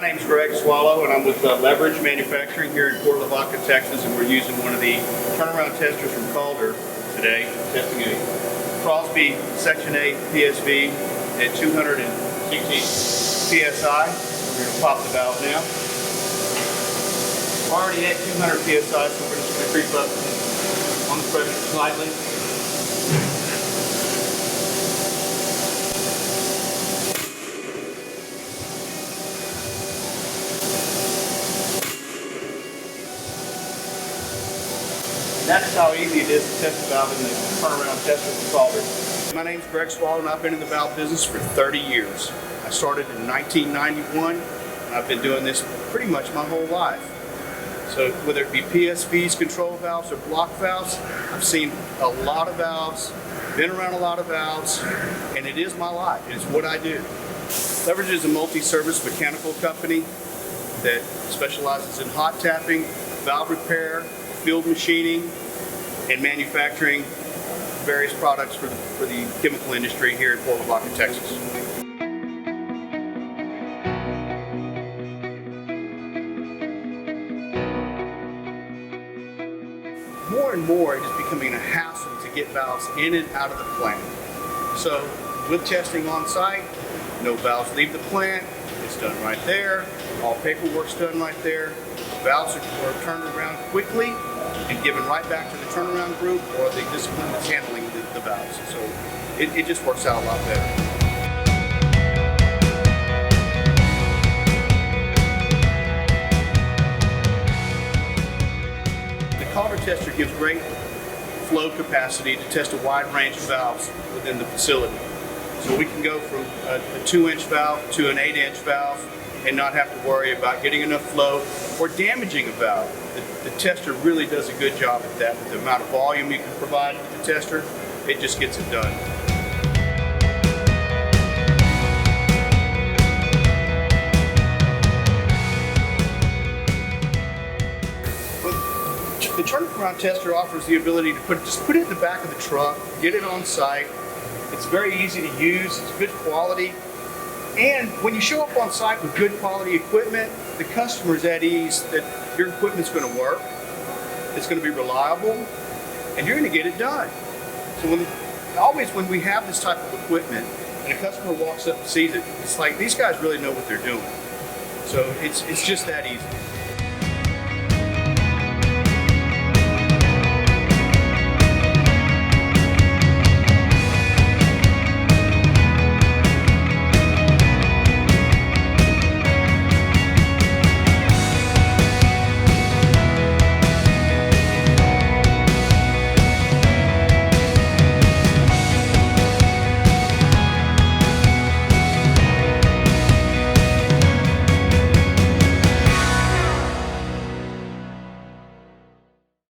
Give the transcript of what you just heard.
name's Greg Swallow, and I'm with Leverage Manufacturing here in Port Lavaca, Texas, and we're using one of the turnaround testers from Calder today, testing a Crosby Section 8 PSV at 260 PSI. We're going to pop the valve now. We're already at 200 PSI, so we're just going to creep up on the pressure slightly. That's how easy it is to test the valve in the turnaround tester with Calder. My name's Greg Swallow, and I've been in the valve business for 30 years. I started in 1991, and I've been doing this pretty much my whole life. So whether it be PSVs, control valves, or block valves, I've seen a lot of valves, been around a lot of valves, and it is my life. It's what I do. Leverage is a multi-service mechanical company that specializes in hot tapping, valve repair, field machining, and manufacturing various products for the chemical industry here in Port Lavaca, Texas. More and more, it is becoming a hassle to get valves in and out of the plant. So with testing on site, no valves leave the plant. It's done right there. All paperwork's done right there. Valves are turned around quickly and given right back to the turnaround group or the discipline that's handling the valves. So it just works out a lot better. The Calder tester gives great flow capacity to test a wide range of valves within the facility. So we can go from a 2-inch valve to an 8-inch valve and not have to worry about getting enough flow or damaging a valve. The tester really does a good job at that. With the amount of volume you can provide with the tester, it just gets it done. The turnaround tester offers the ability to just put it in the back of the truck, get it on site. It's very easy to use, it's good quality. And when you show up on site with good quality equipment, the customer's at ease that your equipment's going to work, it's going to be reliable, and you're going to get it done. So when we have this type of equipment and a customer walks up and sees it, it's like these guys really know what they're doing. So it's just that easy.